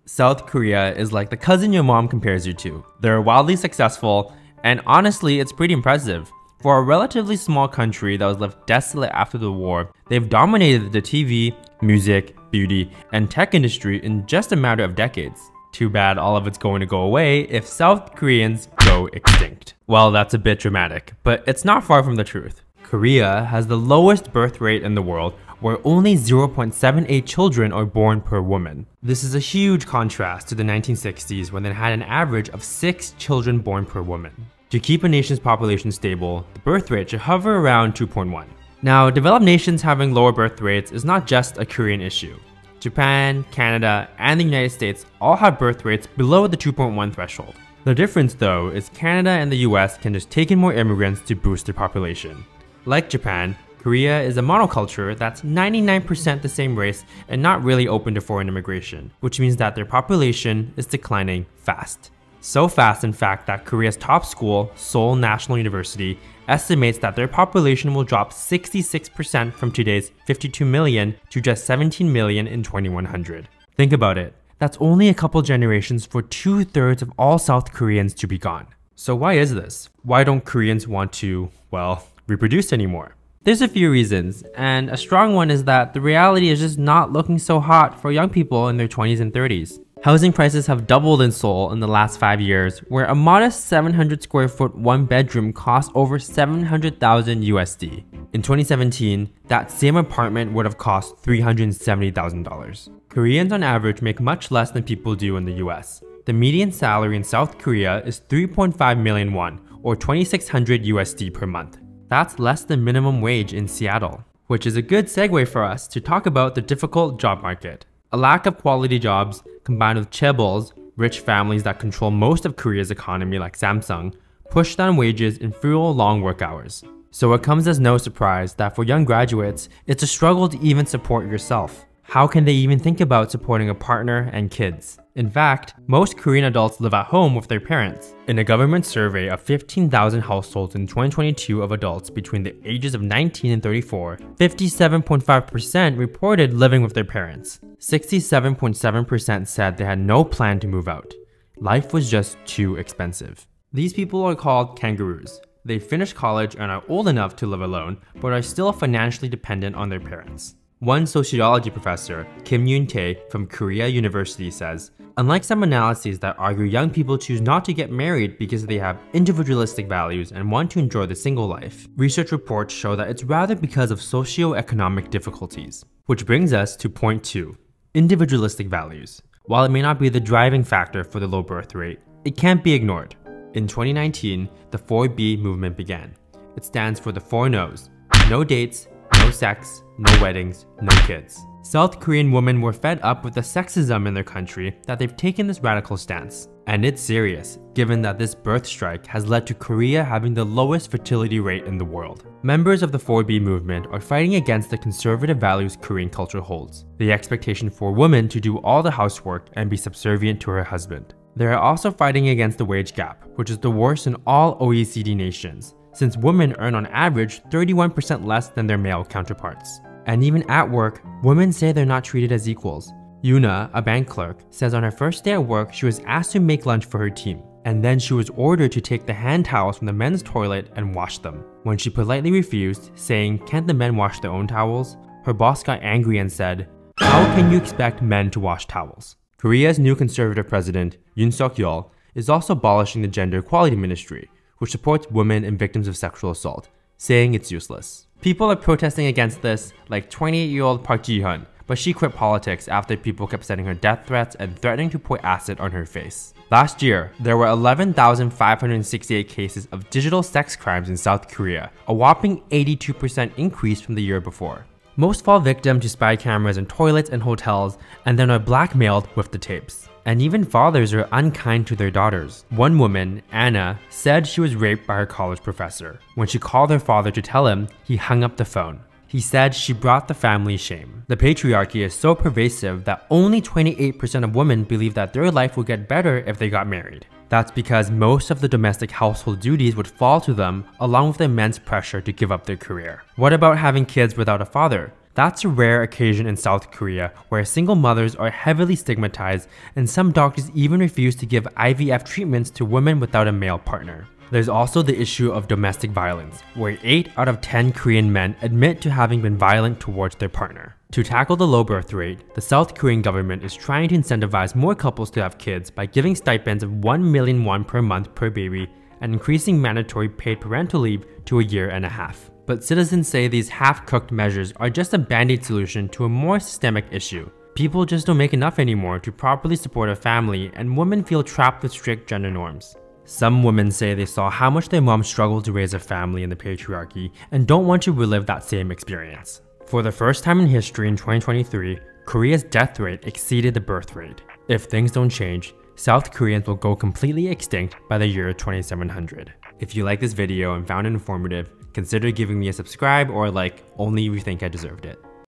South Korea is like the cousin your mom compares you to. They're wildly successful, and honestly, it's pretty impressive. For a relatively small country that was left desolate after the war, they've dominated the TV, music, beauty, and tech industry in just a matter of decades. Too bad all of it's going to go away if South Koreans go extinct. Well, that's a bit dramatic, but it's not far from the truth. Korea has the lowest birth rate in the world, where only 0.78 children are born per woman. This is a huge contrast to the 1960s when they had an average of 6 children born per woman. To keep a nation's population stable, the birth rate should hover around 2.1. Now, developed nations having lower birth rates is not just a Korean issue. Japan, Canada, and the United States all have birth rates below the 2.1 threshold. The difference though is Canada and the US can just take in more immigrants to boost their population. Like Japan, Korea is a monoculture that's 99% the same race and not really open to foreign immigration, which means that their population is declining fast. So fast, in fact, that Korea's top school, Seoul National University, estimates that their population will drop 66% from today's 52 million to just 17 million in 2100. Think about it. That's only a couple generations for 2/3 of all South Koreans to be gone. So why is this? Why don't Koreans want to, well, reproduce anymore? There's a few reasons, and a strong one is that the reality is just not looking so hot for young people in their 20s and 30s. Housing prices have doubled in Seoul in the last 5 years, where a modest 700 square foot one bedroom costs over 700,000 USD. In 2017, that same apartment would have cost $370,000. Koreans on average make much less than people do in the US. The median salary in South Korea is 3.5 million won, or 2,600 USD per month. That's less than minimum wage in Seattle, which is a good segue for us to talk about the difficult job market. A lack of quality jobs, combined with chaebols, rich families that control most of Korea's economy like Samsung, push down wages and fuel long work hours. So it comes as no surprise that for young graduates, it's a struggle to even support yourself. How can they even think about supporting a partner and kids? In fact, most Korean adults live at home with their parents. In a government survey of 15,000 households in 2022 of adults between the ages of 19 and 34, 57.5% reported living with their parents. 67.7% said they had no plan to move out. Life was just too expensive. These people are called kangaroos. They finished college and are old enough to live alone, but are still financially dependent on their parents. One sociology professor, Kim Yoon-tae from Korea University says, unlike some analyses that argue young people choose not to get married because they have individualistic values and want to enjoy the single life, research reports show that it's rather because of socio-economic difficulties. Which brings us to point 2, individualistic values. While it may not be the driving factor for the low birth rate, it can't be ignored. In 2019, the 4B movement began. It stands for the 4 no's: no dates, no sex, no weddings, no kids. South Korean women were fed up with the sexism in their country that they've taken this radical stance. And it's serious, given that this birth strike has led to Korea having the lowest fertility rate in the world. Members of the 4B movement are fighting against the conservative values Korean culture holds, the expectation for women to do all the housework and be subservient to her husband. They are also fighting against the wage gap, which is the worst in all OECD nations, since women earn on average 31% less than their male counterparts. And even at work, women say they're not treated as equals. Yuna, a bank clerk, says on her first day at work she was asked to make lunch for her team, and then she was ordered to take the hand towels from the men's toilet and wash them. When she politely refused, saying, "Can't the men wash their own towels?" her boss got angry and said, "How can you expect men to wash towels?" Korea's new conservative president, Yoon Suk-yeol, is also abolishing the Gender Equality Ministry, which supports women and victims of sexual assault, saying it's useless. People are protesting against this, like 28-year-old Park Ji-hyun, but she quit politics after people kept sending her death threats and threatening to pour acid on her face. Last year, there were 11,568 cases of digital sex crimes in South Korea, a whopping 82% increase from the year before. Most fall victim to spy cameras in toilets and hotels and then are blackmailed with the tapes. And even fathers are unkind to their daughters. One woman, Anna, said she was raped by her college professor. When she called her father to tell him, he hung up the phone. He said she brought the family shame. The patriarchy is so pervasive that only 28% of women believe that their life would get better if they got married. That's because most of the domestic household duties would fall to them, along with the immense pressure to give up their career. What about having kids without a father? That's a rare occasion in South Korea, where single mothers are heavily stigmatized and some doctors even refuse to give IVF treatments to women without a male partner. There's also the issue of domestic violence, where 8 out of 10 Korean men admit to having been violent towards their partner. To tackle the low birth rate, the South Korean government is trying to incentivize more couples to have kids by giving stipends of 1 million won per month per baby and increasing mandatory paid parental leave to a year and a half. But citizens say these half-cooked measures are just a band-aid solution to a more systemic issue. People just don't make enough anymore to properly support a family, and women feel trapped with strict gender norms. Some women say they saw how much their mom struggled to raise a family in the patriarchy and don't want to relive that same experience. For the first time in history in 2023, Korea's death rate exceeded the birth rate. If things don't change, South Koreans will go completely extinct by the year 2700. If you like this video and found it informative, consider giving me a subscribe or like only if you think I deserved it.